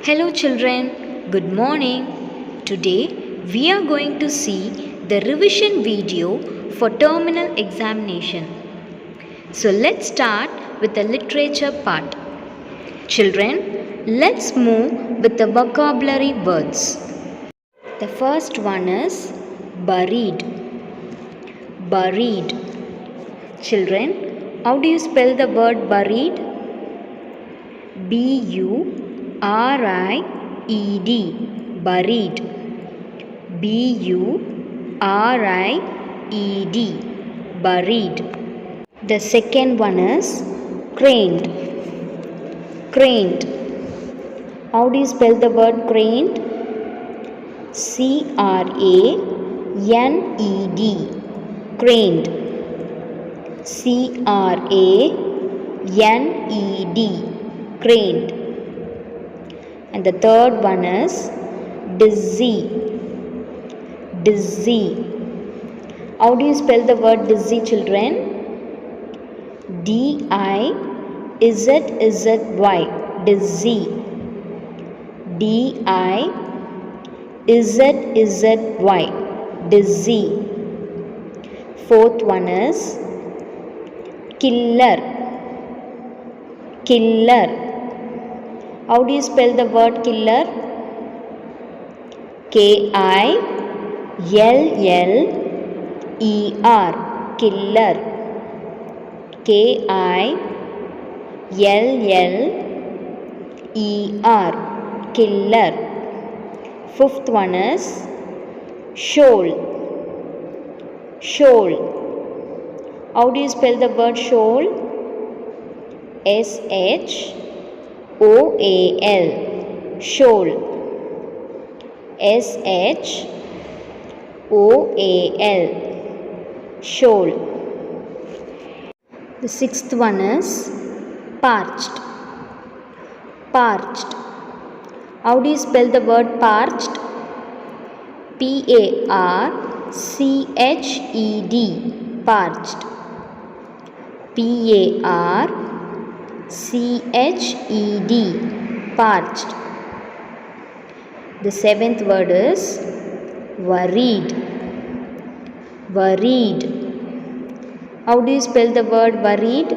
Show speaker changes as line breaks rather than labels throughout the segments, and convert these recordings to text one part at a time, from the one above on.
Hello children, good morning. Today we are going to see the revision video for terminal examination. So let's start with the literature part. Children, let's move with the vocabulary words. The first one is buried. Buried. Children, how do you spell the word buried? B-U-R-I-E-D. Buried. B-U-R-I-E-D. Buried. The second one is craned. Craned. How do you spell the word craned? C-R-A-N-E-D. Craned. C-R-A-N-E-D. Craned. And the third one is dizzy. Dizzy. How do you spell the word dizzy, children? D-I-Z-Z-Y. Dizzy. D-I-Z-Z-Y. Dizzy. Fourth one is killer. Killer. How do you spell the word killer? K-I-L-L-E-R. Killer. K-I-L-L-E-R. Killer. Fifth one is shoal. Shoal. How do you spell the word shoal? S-H-O-A-L. Shoal. S-H-O-A-L. Shoal. The sixth one is parched. Parched. How do you spell the word parched? P-A-R-C-H-E-D. Parched. P-A-R-C-H-E-D. Parched. The seventh word is worried. Worried. How do you spell the word worried?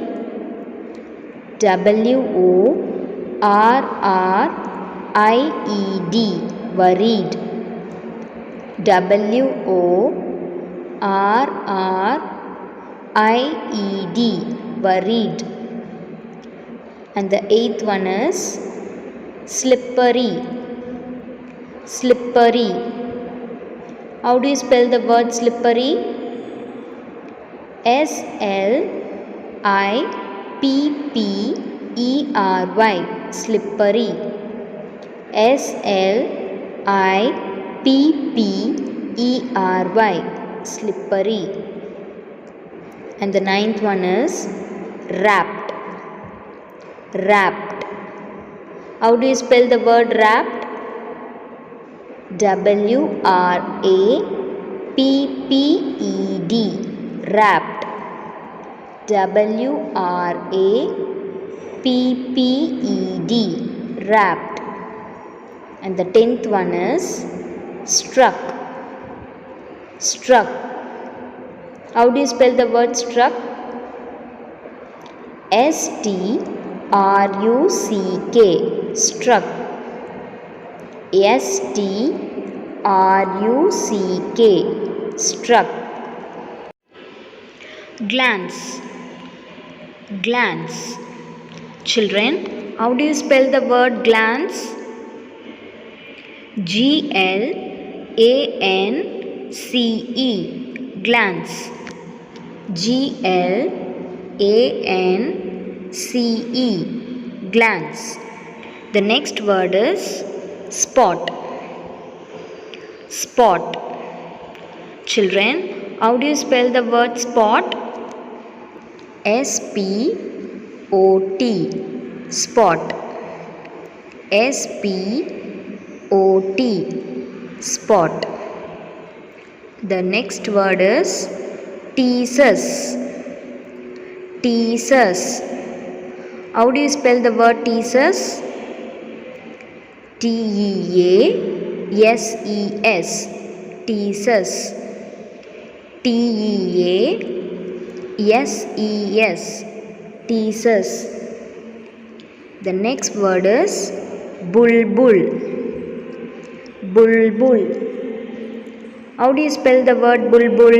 W-O-R-R-I-E-D. Worried. W-O-R-R-I-E-D. Worried. And the eighth one is slippery. Slippery. How do you spell the word slippery? S-L-I-P-P-E-R-Y. Slippery. S-L-I-P-P-E-R-Y. Slippery. And the ninth one is wrapped. Wrapped. How do you spell the word wrapped? W-R-A-P-P-E-D. Wrapped. W-R-A-P-P-E-D. Wrapped. And the 10th one is struck. Struck. How do you spell the word struck? S-T-R-U-C-K. Struck. S-T-R-U-C-K. Struck. Glance. Glance. Children, how do you spell the word glance? G-L-A-N-C-E. Glance. G-L-A-N-C-E. Glance. The next word is spot. Spot. Children, how do you spell the word spot? S-P-O-T. Spot. S-P-O-T. Spot. The next word is teases. Teases. How do you spell the word teases? T-E-A-S-E-S, teases. T-E-A-S-E-S, teases. The next word is bulbul. Bulbul. How do you spell the word bulbul?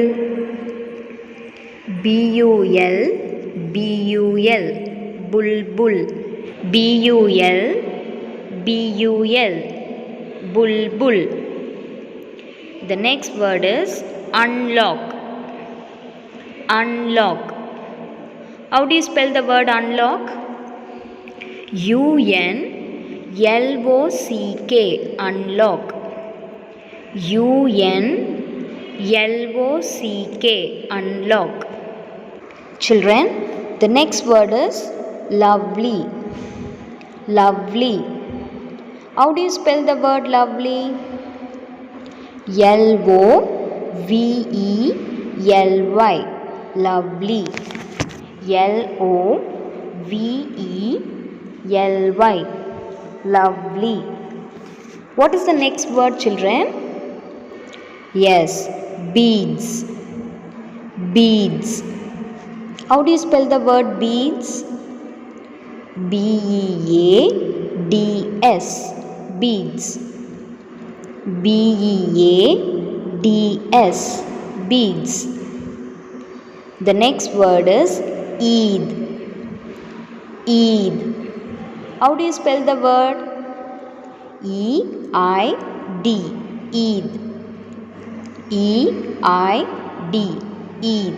B-U-L, B-U-L, bulbul. B-U-L, B-U-L, bulbul. The next word is unlock. Unlock. How do you spell the word unlock? U-N-L-O-C-K, unlock. U-N-L-O-C-K, unlock. Children, the next word is lovely. Lovely. How do you spell the word lovely? L-O-V-E-L-Y, lovely. L-O-V-E-L-Y, lovely. What is the next word, children? Yes, beads. Beads. How do you spell the word beads? B-E-A-D-S, beads. B-E-A-D-S, beads. The next word is Eid. Eid. How do you spell the word? E-I-D, Eid. E-I-D, Eid.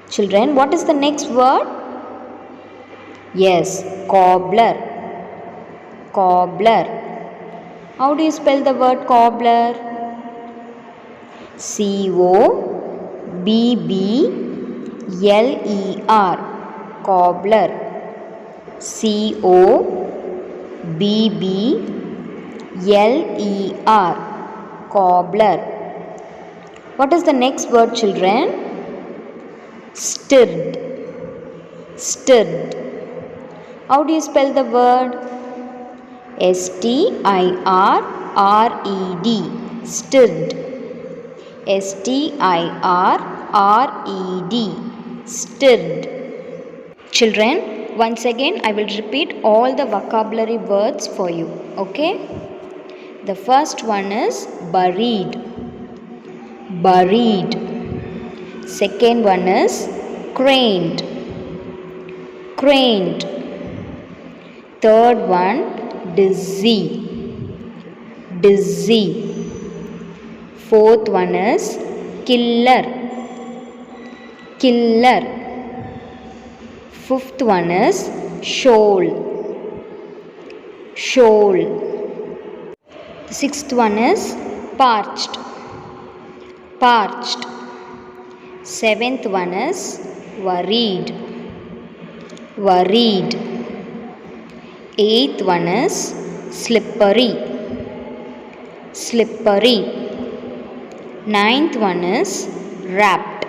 Children, what is the next word? Yes, cobbler. Cobbler. How do you spell the word cobbler? C-O-B-B-L-E-R, cobbler. C-O-B-B-L-E-R, cobbler. What is the next word, children? Stirred. Stirred. How do you spell the word? S-T-I-R-R-E-D, stirred. S-T-I-R-R-E-D, stirred. Children, once again I will repeat all the vocabulary words for you. Okay? The first one is buried. Buried. Second one is craned. Craned. Third one, dizzy. Dizzy. Fourth one is killer. Killer. Fifth one is shoal. Shoal. The sixth one is parched. Parched. Seventh one is worried. Worried. Eighth one is slippery. Slippery. Ninth one is wrapped.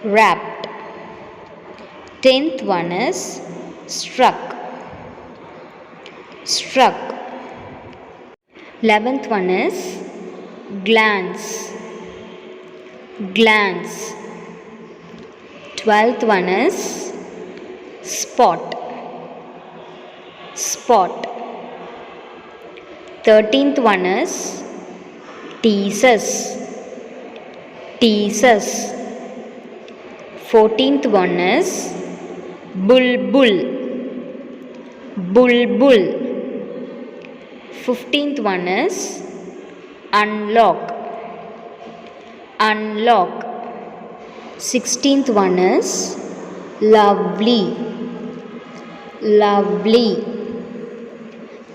Wrapped. 10th one is struck. Struck. 11th one is glance. Glance. 12th one is spot. Spot. 13th one is teases. Teases. 14th one is bulbul. Bulbul. 15th one is unlock. Unlock. 16th one is lovely. Lovely.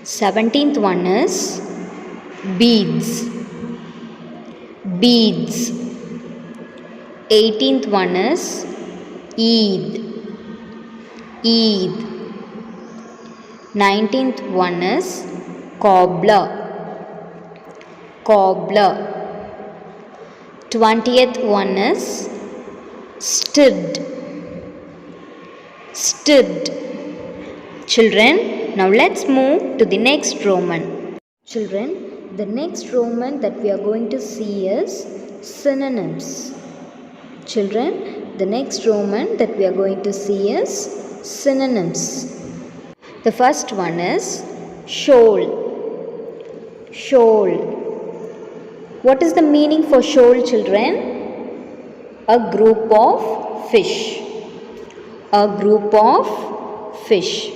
17th one is beads. Beads. 18th one is Eid. Eid. 19th one is cobbler. Cobbler. 20th one is stirred. Stirred. Children, Now let's move to the next Roman. Children, the next Roman that we are going to see is synonyms. Children, the next Roman that we are going to see is synonyms. The first one is shoal. Shoal. What is the meaning for shoal, children? A group of fish. A group of fish.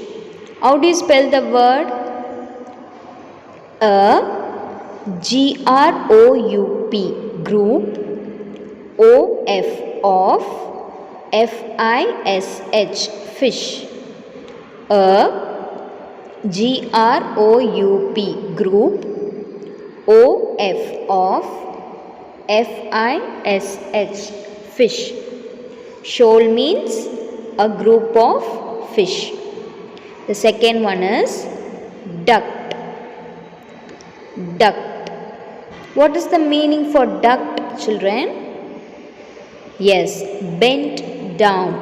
How do you spell the word? GROUP. Group. of FISH. Fish. GROUP. Group. of FISH. Fish. Shoal means a group of fish. The second one is duct. Duct. What is the meaning for duct, children? Yes, bent down.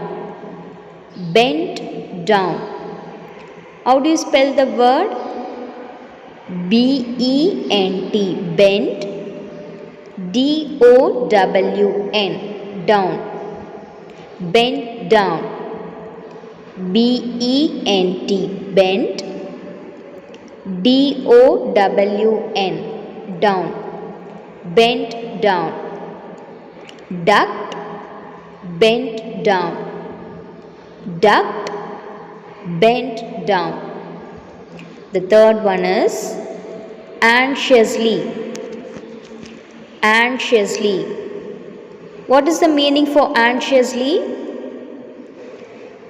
Bent down. How do you spell the word? BENT. Bent. DOWN. Down. Bent down. BENT. Bent. DOWN. Down. Bent down. Duct. Bent down. Duct. Bent down. The third one is anxiously. Anxiously. What is the meaning for anxiously?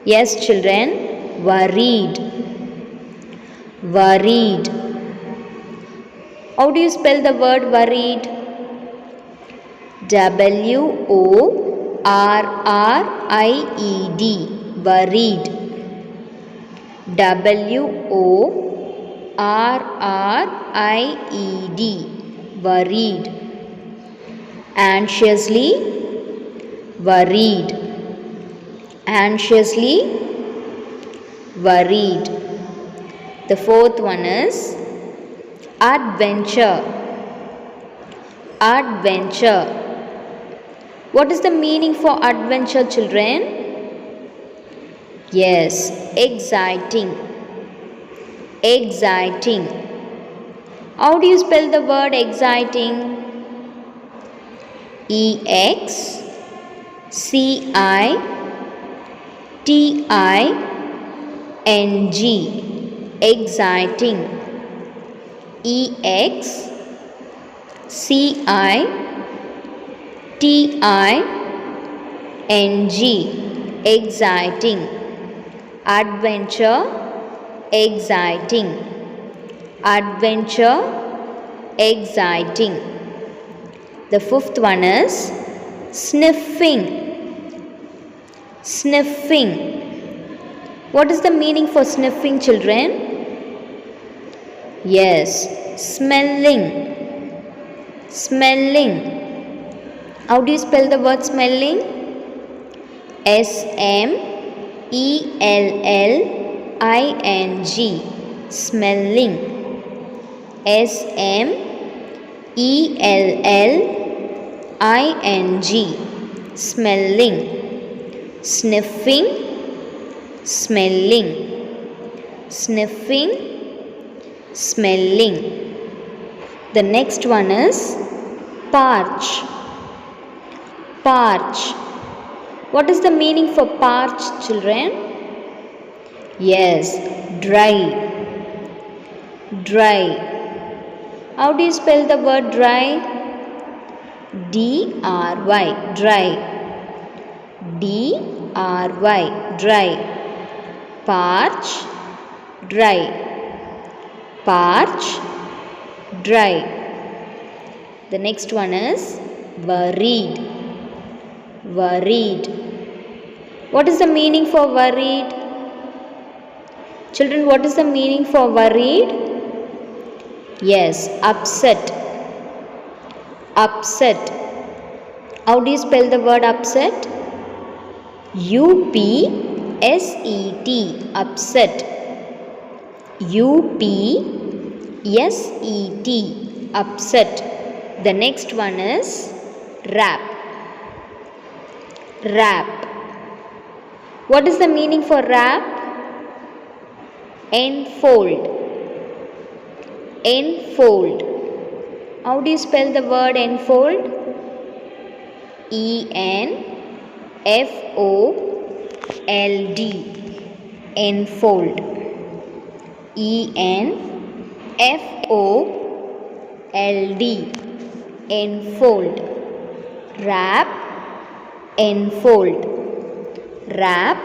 Yes, children, worried. Worried. How do you spell the word worried? WORRIED. Worried. WORRIED. Worried. Anxiously. Worried. Anxiously. Worried. The fourth one is adventure. Adventure. What is the meaning for adventure, children? Yes, exciting. Exciting. How do you spell the word exciting? EXCITING. Exciting. EXCITING. Exciting. Adventure. Exciting. Adventure. Exciting. The fifth one is sniffing. Sniffing. What is the meaning for sniffing, children? Yes, smelling. Smelling. How do you spell the word smelling? SMELLING. Smelling. SMELLING. Smelling. Sniffing. Smelling. Sniffing. Smelling. The next one is parch. Parch. What is the meaning for parch, children? Yes, dry. Dry. How do you spell the word dry? DRY. Dry. DRY. Dry. Parch. Dry. Parch. Dry. The next one is worried. Worried. What is the meaning for worried? Children, what is the meaning for worried? Yes, upset. Upset. How do you spell the word upset? UPSET. Upset. upset, upset. The next one is wrap, wrap. What is the meaning for wrap? Enfold, enfold. How do you spell the word enfold? E-N-F-O-L-D, enfold, E-N-F-O-L-D, enfold. Wrap, enfold, wrap,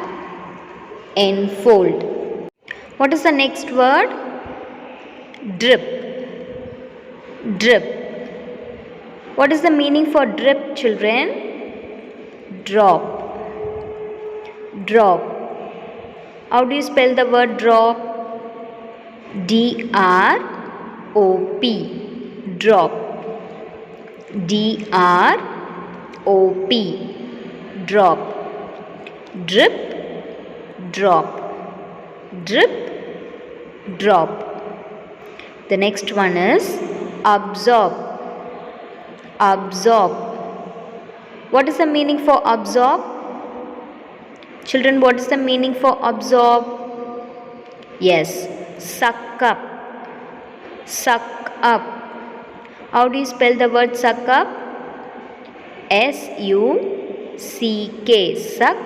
enfold. What is the next word? Drip, drip. What is the meaning for drip, children? Drop, drop. How do you spell the word drop? D-R-O-P, drop, D-R-O-P, drop. Drip, drop, drip, drop. The next one is absorb, absorb. What is the meaning for absorb? Children, what is the meaning for absorb? Yes, suck up, suck up. How do you spell the word suck up? S-U-C-K, suck,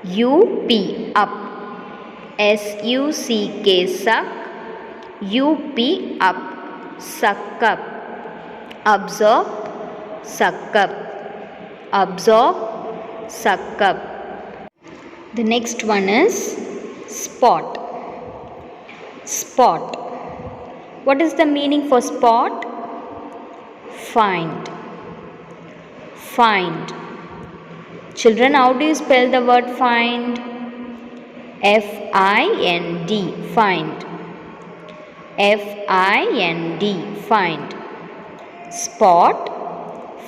U-P, up. S-U-C-K, suck, U-P, up. Suck up. Absorb, suck up. Absorb, suck up. The next one is spot, spot. What is the meaning for spot? Find, find. Children, how do you spell the word find? F-I-N-D, find, F-I-N-D, find. Spot,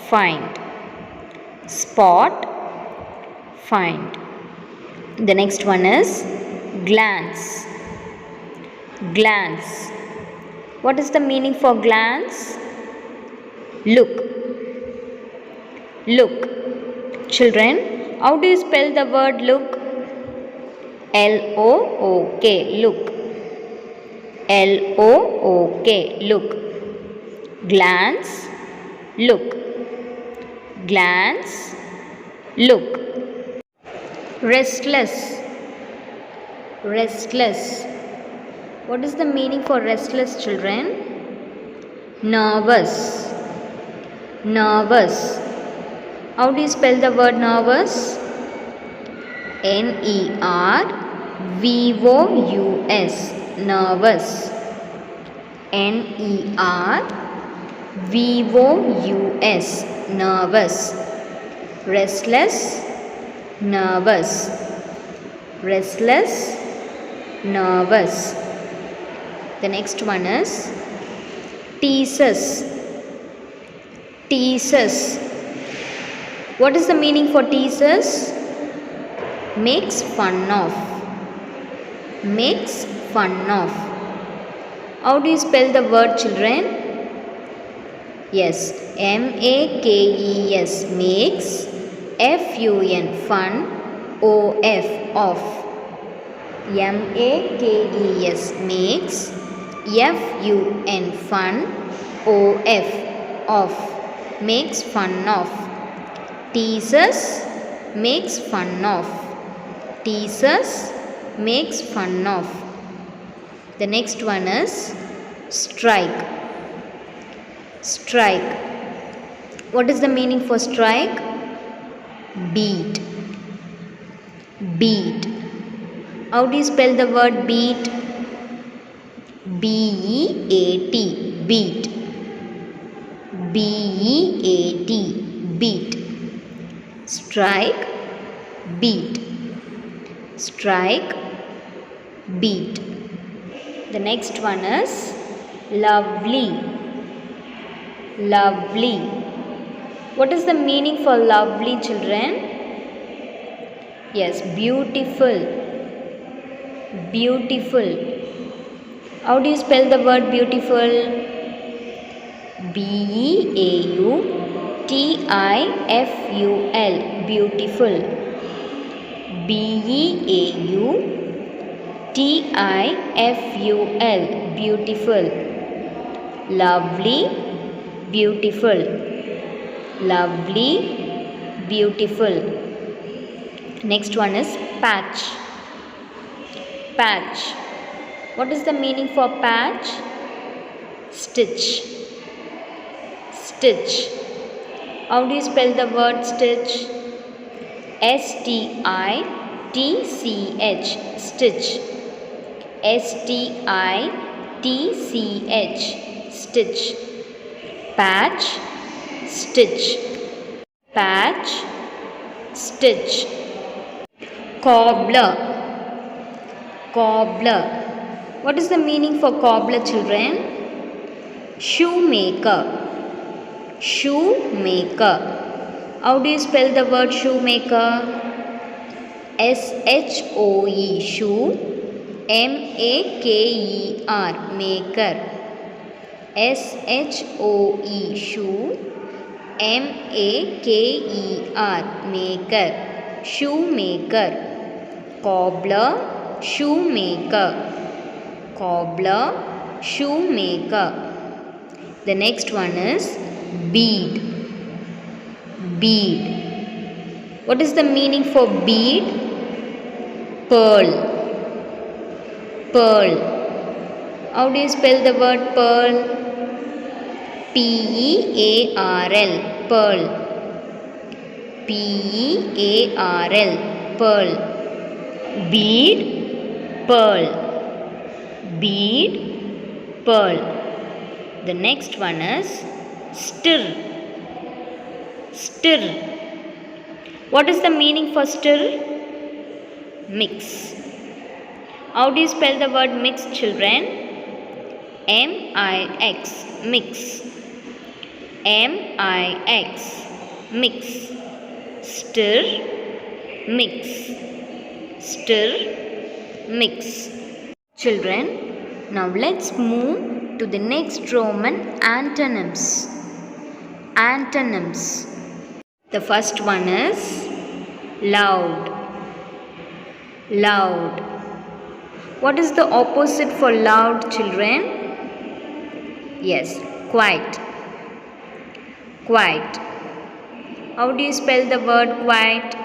find, spot, find. The next one is glance, glance. What is the meaning for glance? Look, look. Children, how do you spell the word look? L-O-O-K, look, L-O-O-K, look. Glance, look, glance, look. Restless, restless. What is the meaning for restless, children? Nervous, nervous. How do you spell the word nervous? N-E-R-V-O-U-S, nervous, N-E-R-V-O-U-S, nervous. Restless, nervous, restless, nervous. The next one is teases, teases. What is the meaning for teases? Makes fun of, makes fun of. How do you spell the word, children? Yes, M-A-K-E-S, makes, F-U-N, fun, O-F, off. M-A-K-E-S, makes, F-U-N, fun, O-F, off. Makes fun of. Teases, makes fun of. Teases, makes fun of. The next one is strike, strike. What is the meaning for strike? Beat, beat. How do you spell the word beat? B-E-A-T, beat, B-E-A-T, beat. Strike, beat, strike, beat. The next one is lovely, lovely. What is the meaning for lovely, children? Yes, beautiful, beautiful. How do you spell the word beautiful? B-E-A-U-T-I-F-U-L. Beautiful. B-E-A-U-T-I-F-U-L. Beautiful. Lovely. Beautiful. Lovely. Beautiful. Next one is patch. Patch. What is the meaning for patch? Stitch. Stitch. How do you spell the word stitch? S-T-I-T-C-H. Stitch. S-T-I-T-C-H. Stitch. Patch. Stitch. Patch. Stitch. Cobbler. Cobbler. What is the meaning for cobbler, children? Shoemaker. Shoemaker. How do you spell the word shoemaker? S-H-O-E. Shoe. M-A-K-E-R. Maker. S-H-O-E. Shoe. M-A-K-E-R. Maker. Shoemaker. Cobbler. Shoemaker. Cobbler. Shoemaker. The next one is bead. Bead. What is the meaning for bead? Pearl. Pearl. How do you spell the word pearl? P-E-A-R-L. Pearl. P-E-A-R-L. Pearl. Bead. Pearl. Bead. Pearl. The next one is stir. Stir. What is the meaning for stir? Mix. How do you spell the word mix, children? M-I-X. Mix. M-I-X. Mix. Stir. Mix. Stir. Mix. Children, now let's move to the next Roman antonyms. Antonyms. The first one is loud. Loud. What is the opposite for loud, children? Yes, quiet. Quiet. How do you spell the word quiet?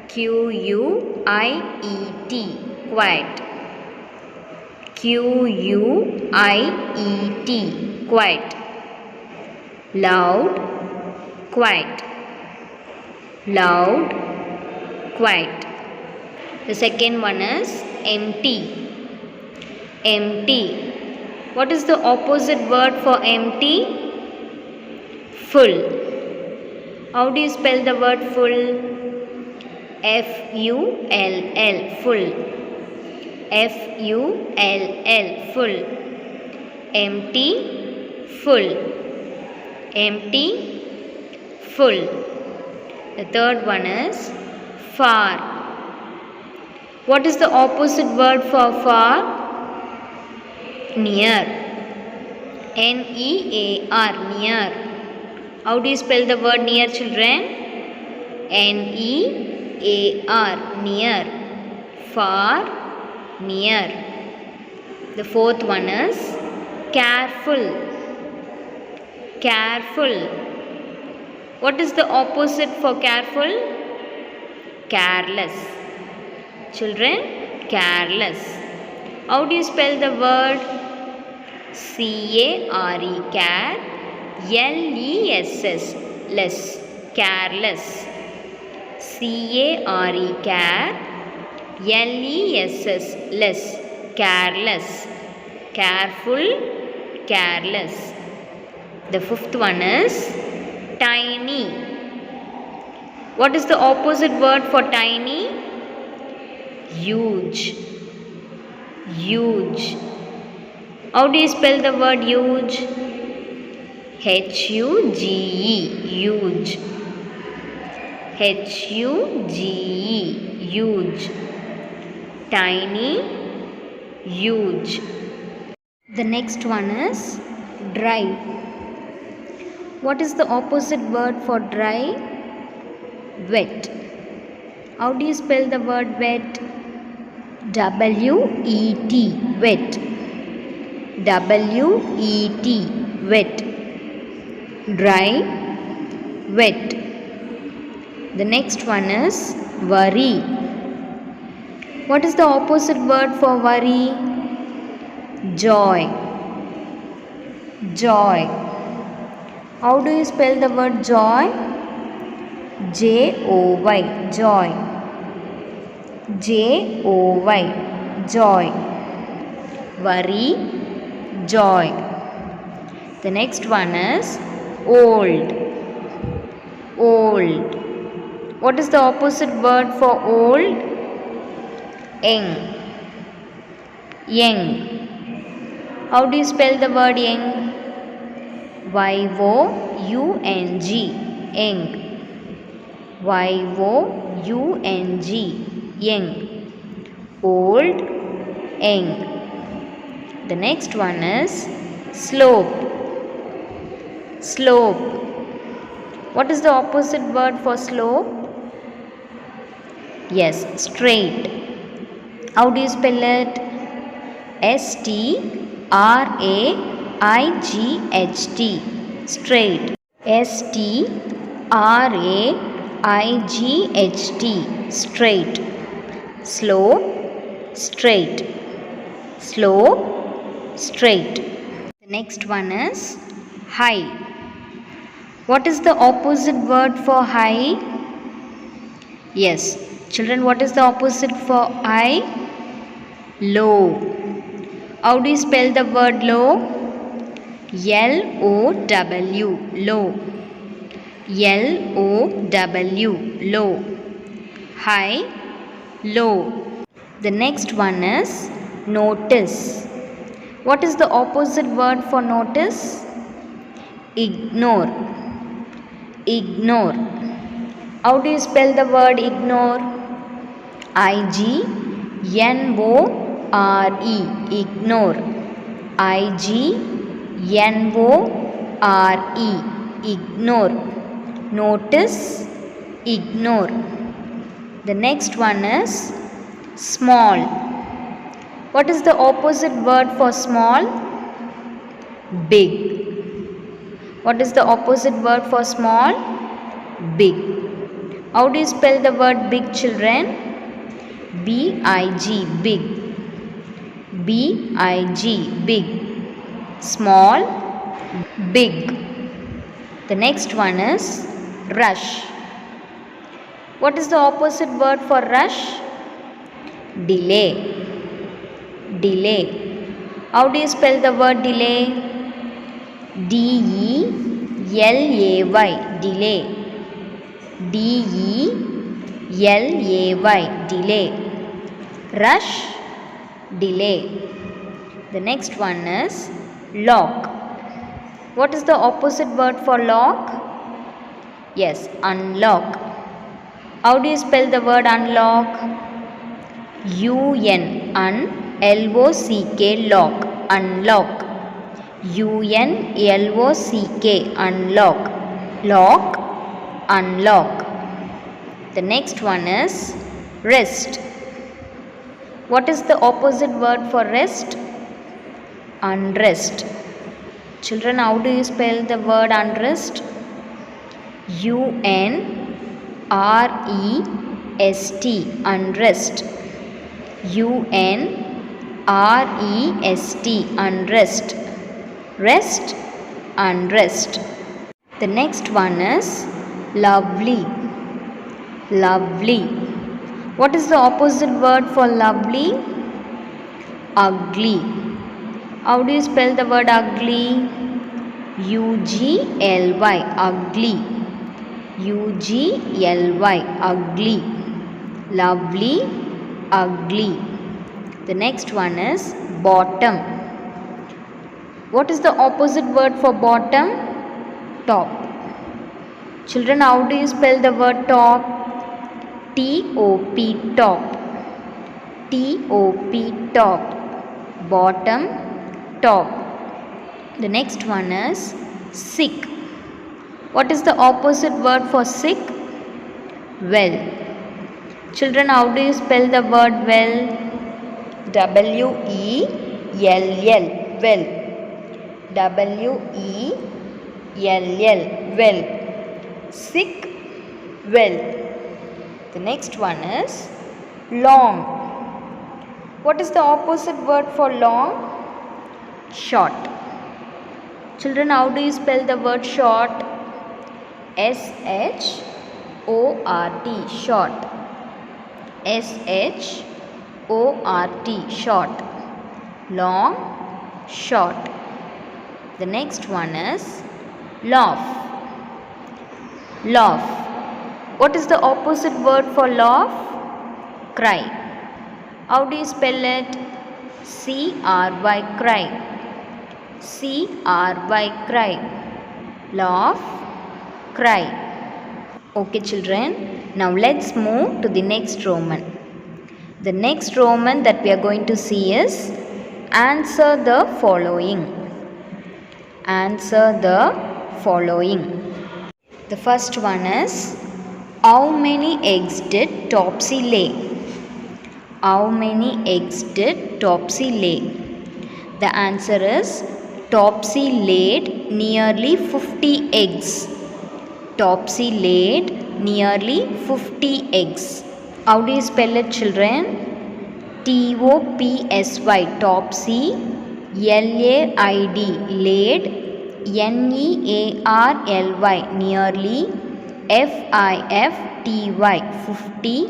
Q-U-I-E-T. Quiet. Q-U-I-E-T. Quiet. Loud. Quiet. Loud. Quiet. The second one is empty. Empty. What is the opposite word for empty? Full. How do you spell the word full? F-U-L-L. Full. F-U-L-L. Full. Empty. Full. Empty. Full. The third one is far. What is the opposite word for far? Near. N-E-A-R. Near. How do you spell the word near, children? N-E-A-R. Near. Far. Near. The fourth one is careful. Careful. What is the opposite for careful? Careless. Children, careless. How do you spell the word? C-A-R-E. Care. L-E-S-S. Less. Careless. C-A-R-E. Care. L-E-S-S. Less. Careless. Careful. Careless. The fifth one is tiny. What is the opposite word for tiny? Huge. Huge. How do you spell the word huge? H-U-G-E. Huge. H-U-G-E. Huge. Tiny. huge. The next one is dry. What is the opposite word for dry? Wet. How do you spell the word wet? W-E-T, wet. W-E-T, wet. Dry, wet. The next one is worry. What is the opposite word for worry? Joy. Joy. How do you spell the word joy? J-O-Y, joy. J-O-Y, joy. Worry, joy. The next one is old. Old. What is the opposite word for old? Young. Young. How do you spell the word young? Y-O-U-N-G, young. Y-O-U-N-G, young. Old, young. The next one is slope. Slope. What is the opposite word for slope? Yes, straight. How do you spell it? S-T-R-A-I-G-H-T, straight. S-T-R-A-I-G-H-T, straight. Slope, straight. Slope, straight. The next one is high. What is the opposite word for high? Yes, children, what is the opposite for high? Low. How do you spell the word low? L-O-W, low. L-O-W, low. High, low. The next one is notice. What is the opposite word for notice? Ignore. Ignore. How do you spell the word ignore? I-G-N-O-R-E, ignore. I-G-N-O-R-E, ignore. Notice, ignore. The next one is small. What is the opposite word for small? Big. What is the opposite word for small? Big. How do you spell the word big, children? B-I-G, big. B-I-G, big. Small, big. The next one is rush. What is the opposite word for rush? Delay. Delay. How do you spell the word delay? D-E-L-A-Y, delay. D-E-L-A-Y, delay. Rush, delay. The next one is lock. What is the opposite word for lock? Yes, unlock. How do you spell the word unlock? U-N, L-O-C-K, lock, unlock. U-N-L-O-C-K, unlock. Lock, unlock. The next one is rest. What is the opposite word for rest? Unrest. Children, how do you spell the word unrest? U-N-R-E-S-T, unrest. U-N-R-E-S-T, unrest. Rest, unrest. The next one is lovely. Lovely. What is the opposite word for lovely? Ugly. How do you spell the word ugly? U-G-L-Y, ugly. U-G-L-Y, ugly. Lovely, ugly. The next one is bottom. What is the opposite word for bottom? Top. Children, how do you spell the word top? T-O-P, top. T-O-P, top. bottom, top. The next one is sick. What is the opposite word for sick? Well. Children, how do you spell the word well? W-E-L-L, well. W-E-L-L, well. Sick, well. The next one is long. What is the opposite word for long? Short. Children, how do you spell the word short? S-H-O-R-T, short. S-H-O-R-T, short. Long, short. The next one is laugh. Laugh. What is the opposite word for laugh? Cry. How do you spell it? C-R-Y, cry. C-R-Y, cry. Laugh, cry. Okay children, now let's move to the next Roman. The next Roman that we are going to see is answer the following. Answer the following. The first one is, how many eggs did Topsy lay? How many eggs did Topsy lay? The answer is, Topsy laid nearly 50 eggs. Topsy laid nearly 50 eggs. How do you spell it children? T-O-P-S-Y, Topsy. L-A-I-D, laid. N-E-A-R-L-Y, nearly. F-I-F-T-Y, 50.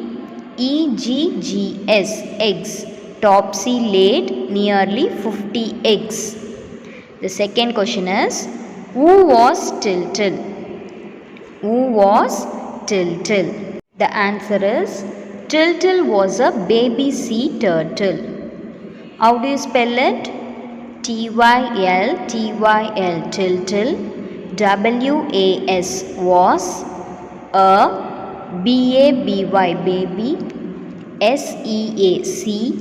E-G-G-S, eggs. Topsy laid nearly 50 eggs. The second question is, who was Tiltil? Who was Tiltil? The answer is, Tiltil was a baby sea turtle. How do you spell it? T-Y-L-T-Y-L, Tiltil. W-A-S, was. A, B-A-B-Y, baby. S-E-A-C,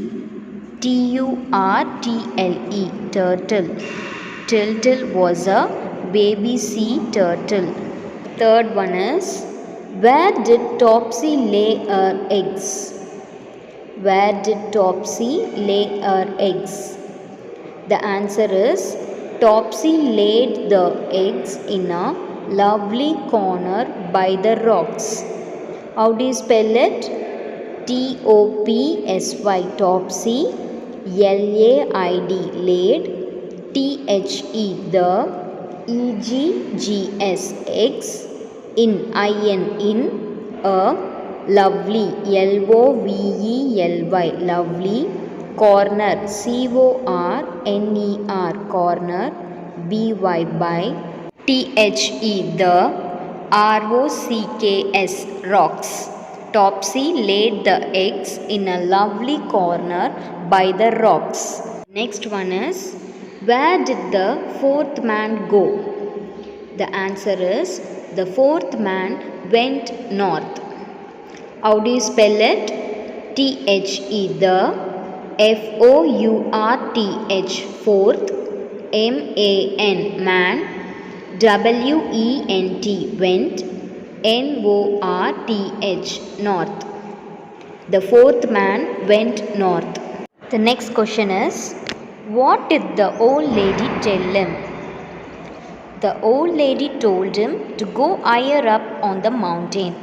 T-U-R-T-L-E, turtle. Tiltil was a baby sea turtle. Third one is, where did Topsy lay her eggs? Where did Topsy lay her eggs? The answer is, Topsy laid the eggs in a lovely corner by the rocks. How do you spell it? T-O-P-S-Y, Topsy. L-A-I-D, laid. T-H-E, the. E-G-G-S, eggs. In, I-N, in. A, lovely, L-O-V-E-L-Y, lovely. Corner, C-O-R-N-E-R, corner. B-Y, by. T-H-E, the. R-O-C-K-S, rocks. Topsy laid the eggs in a lovely corner by the rocks. Next one is, where did the fourth man go? The answer is, the fourth man went north. How do you spell it? T-H-E, the. F-O-U-R-H, fourth. M-A-N, man. W-E-N-T, went. N-O-R-T-H, north. The fourth man went north. The next question is, what did the old lady tell him? The old lady told him to go higher up on the mountain.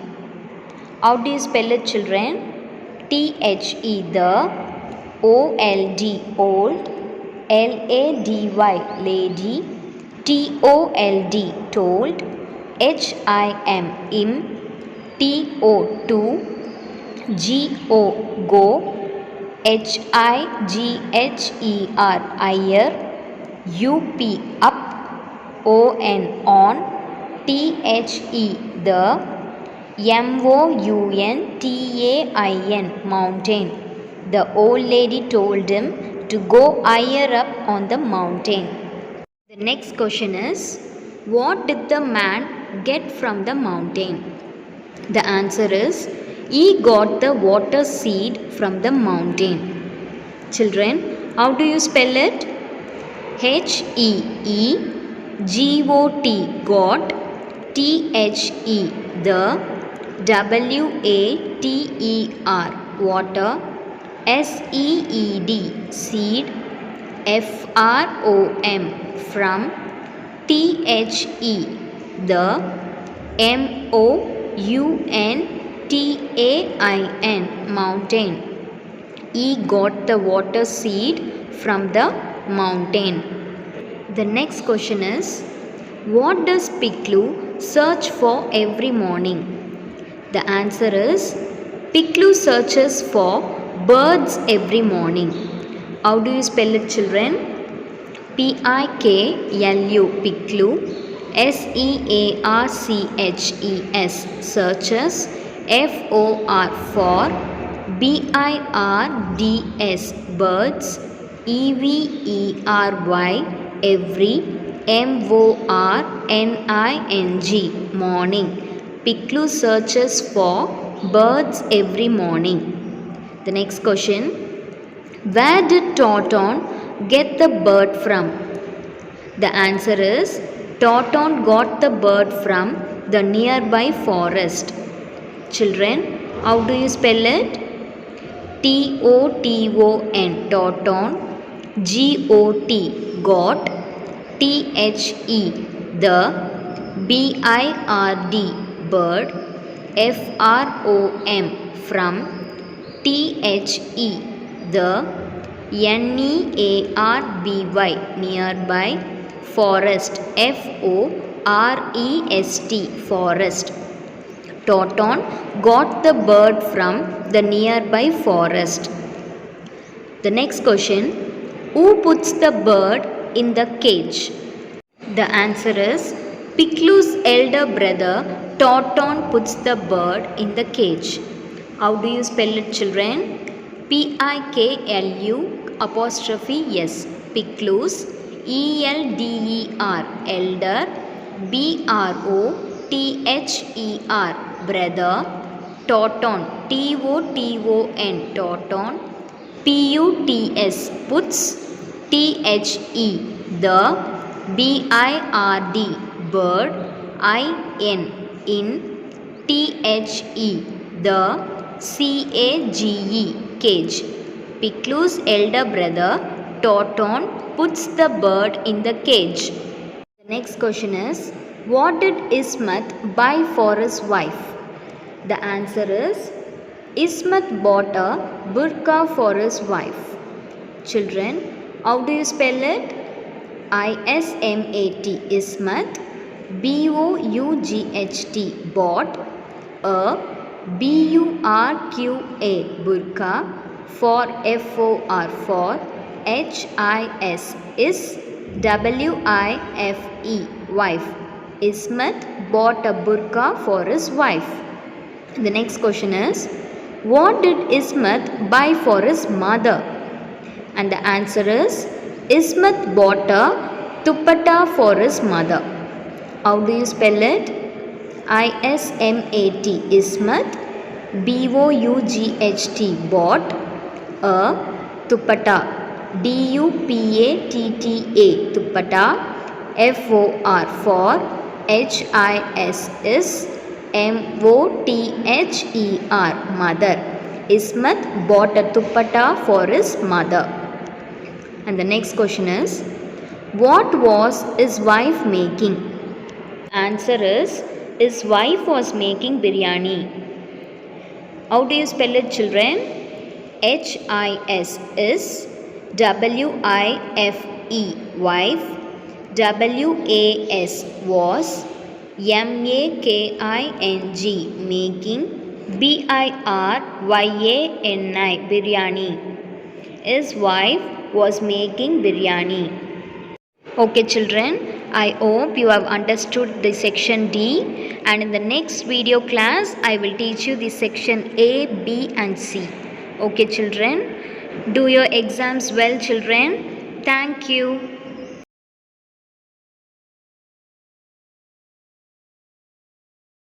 How do you spell it children? T-H-E, the. O-L-D, old. L-A-D-Y, lady. T-O-L-D, told. H-I-M, him. T-O, to. G-O, go. H-I-G-H-E-R, higher. U-P, up. O-N, on. T-H-E, the. M-O-U-N-T-A-I-N, mountain. The old lady told him to go higher up on the mountain. The next question is, what did the man get from the mountain? The answer is, he got the water seed from the mountain. Children, How do you spell it? H-E-E-G-O-T, got. T-H-E, the. W-A-T-E-R, water. S-E-E-D, seed. F-R-O-M, from. T-H-E, the. M-O-U-N-T-A-I-N, mountain. E got the water seed from the mountain. The next question is, what does Piklu search for every morning? The answer is, Piklu searches for birds every morning. How do you spell it, children? P-I-K-L-U, Piklu. S-E-A-R-C-H-E-S, searches. F-O-R, for. B-I-R-D-S, birds. E-V-E-R-Y, every. M-O-R-N-I-N-G, morning. Piklu searches for birds every morning. The next question, where did Torton get the bird from? The answer is, Torton got the bird from the nearby forest. Children, how do you spell it? T-O-T-O-N, Torton. G-O-T, got. T-H-E, the. B-I-R-D, bird. F-R-O-M, from. T-H-E, the. N-E-A-R-B-Y, nearby. Forest, F-O-R-E-S-T, forest. Torton got the bird from the nearby forest. The next question, who puts the bird in the cage? The answer is, Piklu's elder brother Torton puts the bird in the cage. How do you spell it, children? P-I-K-L-U apostrophe S, Piklu's. E-L-D-E-R, elder. B-R-O-T-H-E-R, brother. Torton, T-O-T-O-N, Torton. P-U-T-S, puts. T-H-E, the. B-I-R-D, bird. I-N, in. T-H-E, the. C-A-G-E, cage. Piklu's elder brother Torton puts the bird in the cage. The next question is, what did Ismat buy for his wife? The answer is, Ismat bought a burqa for his wife. Children, how do you spell it? I-S-M-A-T, Ismat. B-O-U-G-H-T, bought. A B-U-R-Q-A, burqa. For F-O-R, for. H-I-S, is. W-I-F-E, wife. Ismat bought a burqa for his wife. The next question is, what did Ismat buy for his mother? And the answer is, Ismat bought a dupatta for his mother. How do you spell it? I-S-M-A-T, Ismat. B-O-U-G-H-T, bought. A dupatta. D-U-P-A-T-T-A, dupatta. F-O-R, for. H-I-S, is. M-O-T-H-E-R, mother. Ismat bought a dupatta for his mother. And the next question is, what was his wife making? Answer is, his wife was making biryani. How do you spell it, children? H-I-S, is. W-I-F-E, wife. W-A-S, was. M-A-K-I-N-G, making. B-I-R-Y-A-N-I, biryani. His wife was making biryani. Okay, children, I hope you have understood the section D, and in the next video class I will teach you the section A, B and C. Okay, children, do your exams well, children. Thank you.